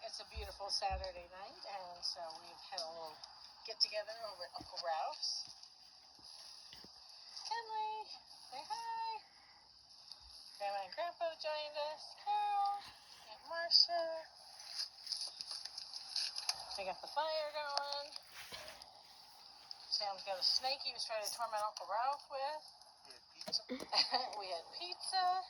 It's a beautiful Saturday night, and so we've had a little get-together over at Uncle Ralph's. Henley, say hi. Grandma and Grandpa joined us. Carol, Aunt Marcia. We got the fire going. Sam's got a snake he was trying to torment Uncle Ralph with. We had pizza.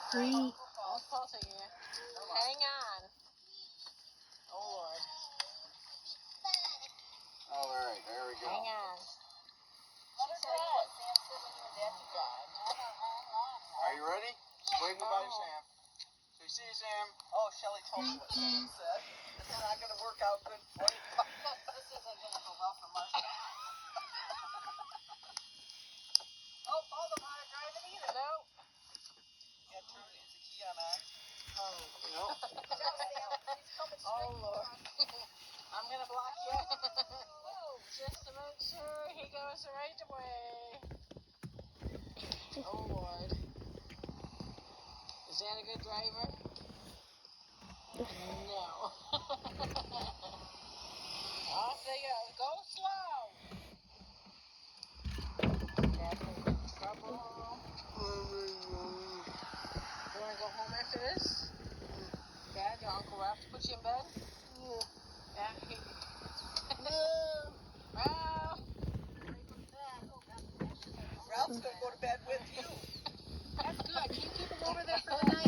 Three. I'll pause it here. Hang on. Oh, Lord. All right, there we go. Hang on. Are you ready? Wave goodbye to Sam. Say, see you, Sam. Oh, Shelly told me what Sam said. It's not going to work out good for you. This isn't going to go well for Marcia. Oh, Paul, I'm not driving either. No. Yeah, turn the key on that. No. Oh, Lord. I'm going to block you. Just to make sure he goes the right way. Oh, Lord. Is that a good driver? No. Off they go. Go slow. Dad's going to get in trouble. You want to go home after this? Dad, your Uncle Ralph to put you in bed? Yeah. Ralph. Ralph's going to go to bed with you. That's good. Can you keep him over there for the night?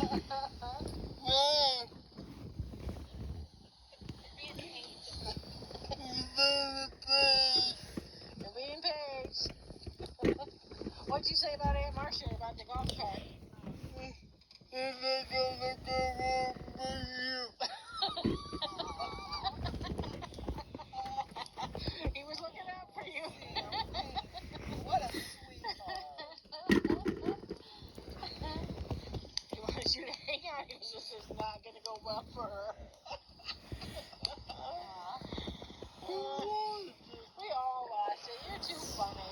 You're being paged. What'd you say about Aunt Marcia about the golf cart? He was looking out for you. What a sweetheart. He wanted you to hang out because this is not going to go well for her. We all lost it. You're too funny.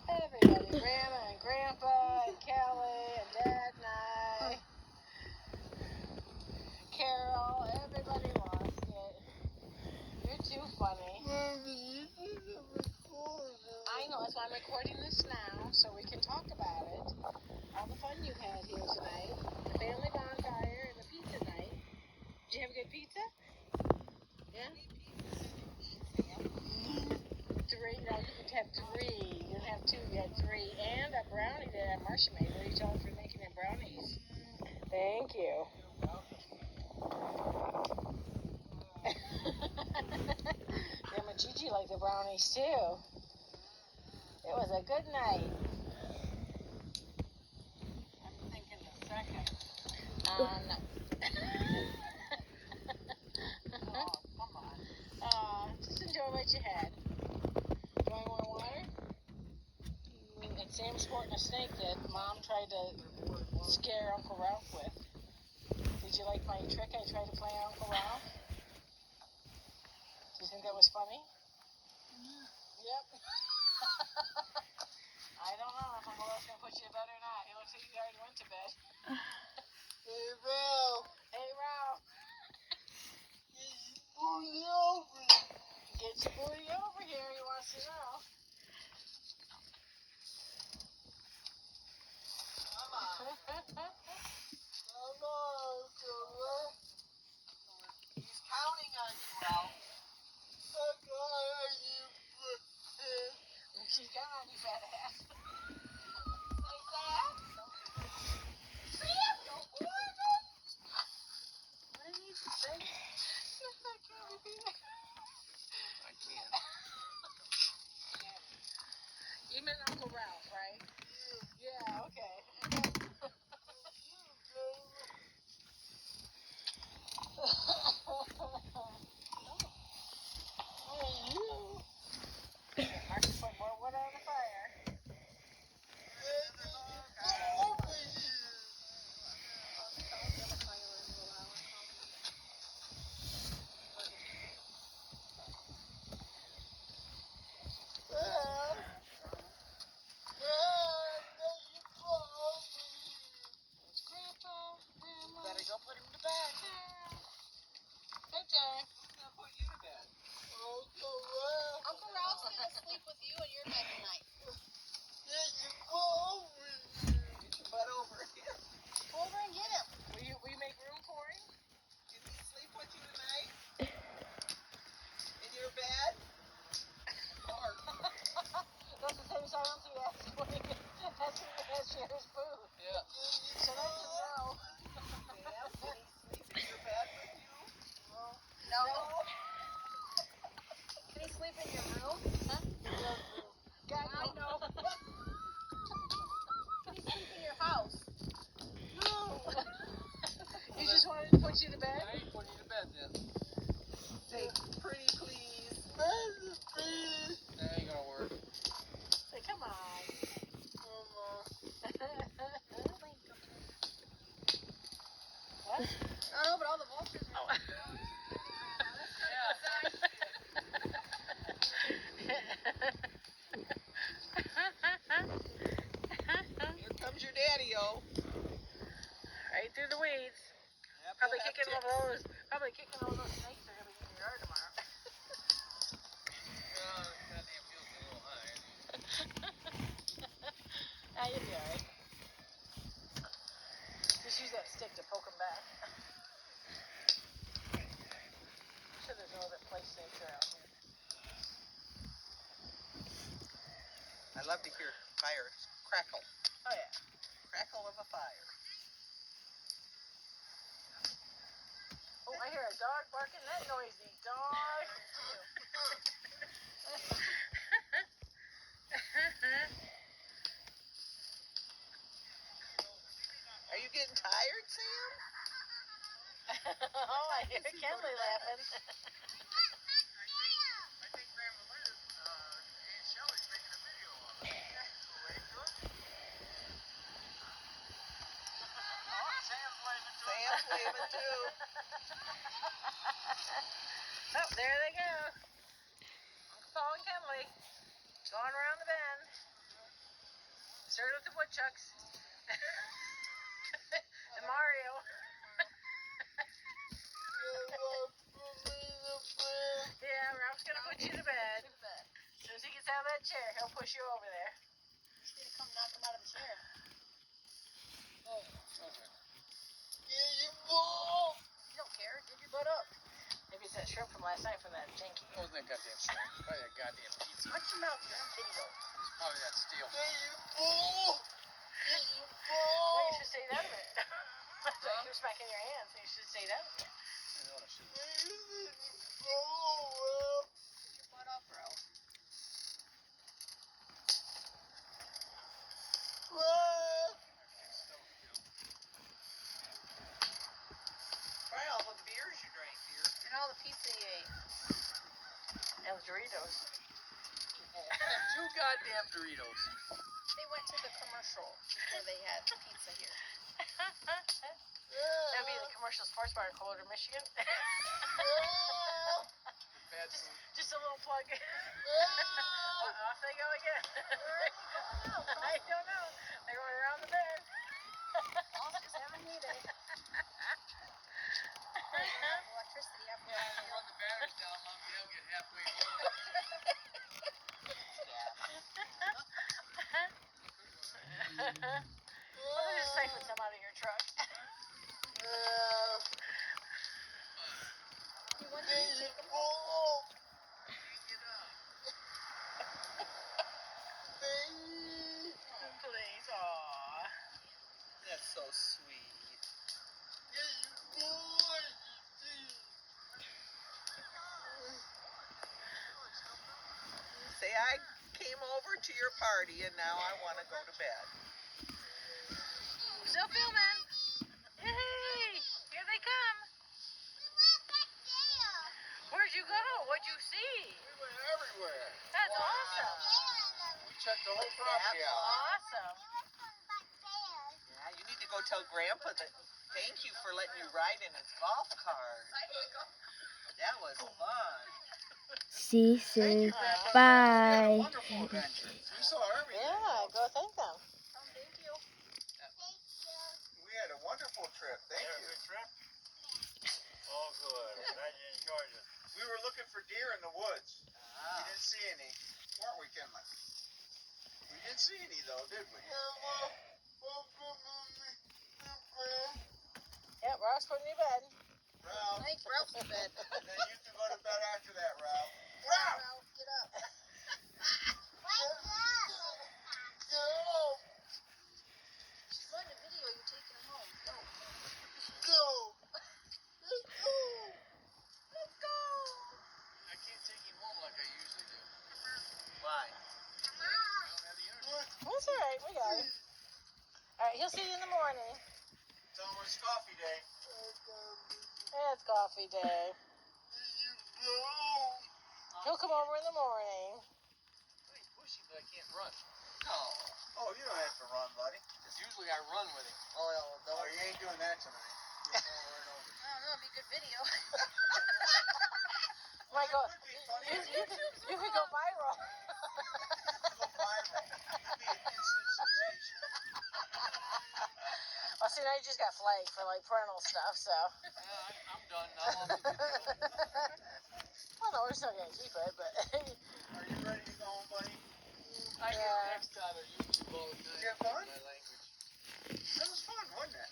Everybody, Grandma and Grandpa and Kelly and Dad and I, Carol, everybody lost it. You're too funny. I know, that's why I'm recording this now, so we can talk about it. All the fun you had here tonight. The family bonfire and the pizza night. Did you have a good pizza? Yeah? Three. No, you could have three. You didn't have two, you had three. And a brownie that Marcia made. What are you telling for making them brownies? Thank you. Grandma Gigi liked the brownies too. It was a good night. I'm thinking the second. Oh, Come on. just enjoy what you had. You want more water? And Sam's sporting a snake that Mom tried to scare Uncle Ralph with. Did you like my trick I tried to play on Uncle Ralph? Do you think that was funny? Yep. I don't know if Uncle Ralph's going to put you to bed or not. He looks like he already went to bed. Hey, Ralph. Hey, Ralph. Get your booty over here, he wants to know. Come on. He's counting on you, Ralph. She's gone, you fat ass. Say that. Oh, no, but all the vultures are. Oh. Here comes your daddy-o. Right through the weeds. Yep, Probably he'll have kicking all ticks. those. Probably kicking all those snakes that are gonna be in your yard tomorrow. Goddamn feels a little high. Ah, you'll be alright. Just use that stick to poke them back. I'm sure there's no other place snakes around here. I love to hear fire crackle. Oh yeah. Crackle of a fire. Oh, I hear a dog barking. That noisy dog. Are you getting tired, Sam? Oh, I hear Kenley laughing. I think Grandma Linda and Shelly's making a video of it. Wait, look. Oh, Sam's waving to Sam's waving too. Oh, there they go. Uncle Paul and Kenley going around the bend. Started with the woodchucks. And Mario. Yeah, Ralph's gonna put you to bed. As soon as he gets out of that chair, he'll push you over there. He's gonna come knock him out of the chair. You don't care. Give your butt up. Maybe it's that shrimp from last night from that janky. It wasn't that goddamn shrimp. Probably that goddamn pizza. Watch your mouth, you're on video. Probably that steel. Well, you should say that a minute. You're smacking your hands, so you should say that a minute. I know what I should have. Get your butt up, bro. Try all the beers you drank, dear. And all the pizza you ate. And the Doritos. Two goddamn Doritos. They went to the commercial before they had pizza here. That would be the commercial sports bar in Coldwater, Michigan. Bad food. Just a little plug. Off they go again. I don't know. They're going around the bend. Paul's just having me day. Electricity up there. Yeah, run the batteries down, Mom. They'll get halfway home. Well, they just siphon some out of your truck. You want to take them Please, aw. That's so sweet. Say I came over to your party and now I want to go to bed. Still filming. Yay! Here they come. Where'd you go? What'd you see? We went everywhere. That's awesome. We checked the whole property out. Awesome. Yeah, you need to go tell Grandpa that thank you for letting you ride in his golf cart. That was fun. She says bye. Wonderful adventures. We saw everything. Yeah, go thank them. Thank you. We had a wonderful trip. Thank you. Good trip? Oh, good. Glad you enjoyed it. We were looking for deer in the woods. We didn't see any. Weren't we, Kenley? We didn't see any, though, did we? Yeah, Ross putting you to bed. Ralph. Thank you. Ralph's in bed. And then you can go to bed after that, Ralph. Ralph, get up. She's letting a video you taking him home. Go. Let's go. I can't take him home like I usually do. Why? I don't have the energy. That's all right. We got it. All right, he'll see you in the morning. Tell him it's coffee day. It's coffee day. He'll come over in the morning. He's pushy, but I can't run. No. Oh, you don't have to run, buddy. Because usually I run with him. Oh, Oh, you ain't doing that tonight. You'll fall right over. I don't know, it'd be good video. Might go. It would be funny. You could go viral. Go viral. It'd be an instant sensation. Well, see, now you just got flagged for like parental stuff, so. I'm done. I'm off the video. Well, no, we're still gonna keep it, but. Are you ready to go home, buddy? Yeah. Next time I YouTube all the time. You have fun? My language. That was fun, wasn't it?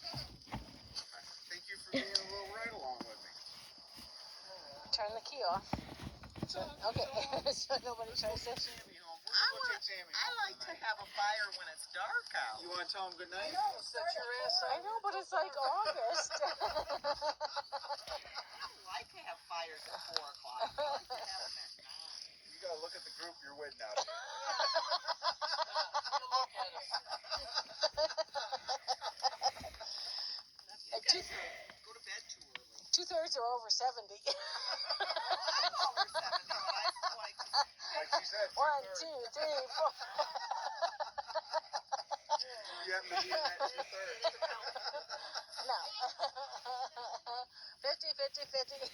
Thank you for being a little ride along with me. Turn the key off. So, okay, so nobody tries to. Sammy home. We're gonna go take Sammy I home like to tonight. have a fire when it's dark out. You want to tell him good night? Set your ass up. I know, but it's like August. I don't like to have fires at 4 o'clock. I like to have them at 9. You gotta look at the group you're with now. Go to bed too early. 2/3 are over 70. I'm over 7 now, and I still like to Like she said, 1, 2/3. 2, 3, 4. You happen to be in that 2/3. No. 50, 50, 50.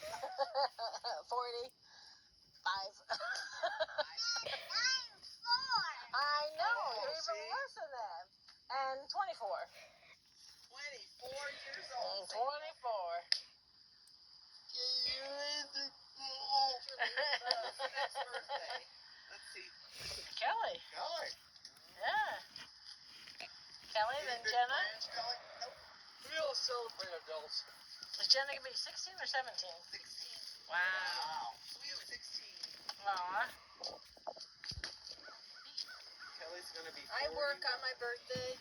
40. 5. I know, you're even see? less than that. And 24. 24 years old. 24. Next birthday. Let's see. Kelly. Golly. Yeah. Kelly, Any then big Jenna. plans, Kelly? Nope. We all celebrate adults. Is Jenna gonna be 16 or 17? 16. Wow. Wow. Sweet 16. Aw. Kelly's gonna be 40. I work on my birthday.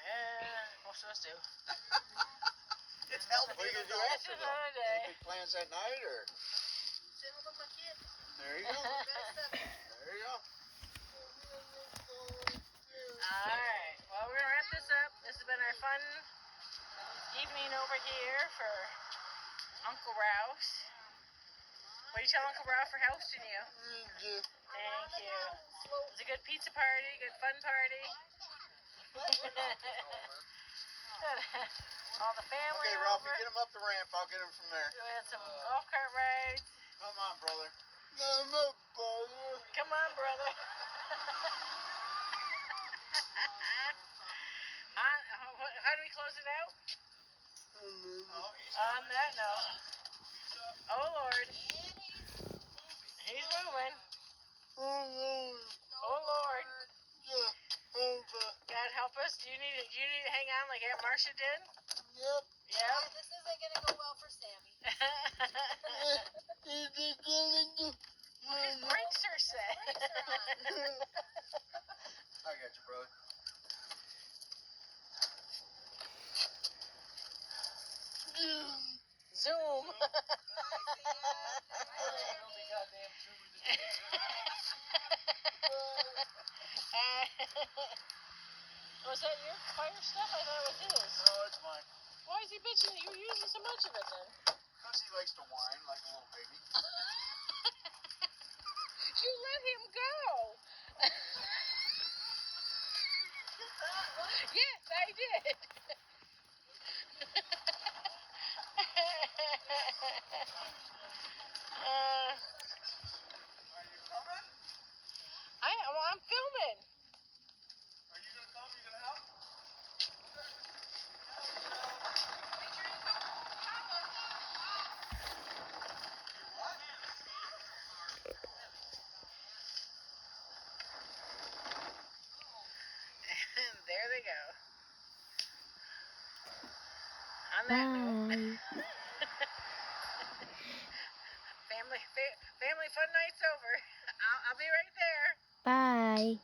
Yeah, most of us do. It's healthy. What are you gonna do That's after another that? day. Any big plans at night or? Sit with my kids. There you go. There you go. Alright, well, we're gonna wrap this up. This has been our fun evening over here for Uncle Rouse. What do you tell Uncle Ralph for hosting you? Thank you. It was a good pizza party, good fun party. All the family Okay, Ralphie, over. get him up the ramp. I'll get him from there. We had some golf cart rides. Come on, brother. Come on, brother. Come on, brother. How do we close it out? Oh, he's On that note. Oh, Lord. He's moving. Oh, Lord. God help us. Do you need to hang on like Aunt Marcia did? Yep. Yeah. This isn't gonna go well for Sammy. His brakes are set. I got you, brother. Zoom. Was that your fire stuff? I thought it was his. No, it's mine. Why is he bitching that you were using so much of it then? Because he likes to whine like a little baby. You let him go. Yes, I did. Are you coming? I'm filming. Are you gonna come? You gonna help? And there they go. On that note, Bye. family fun night's over. I'll be right there. Bye.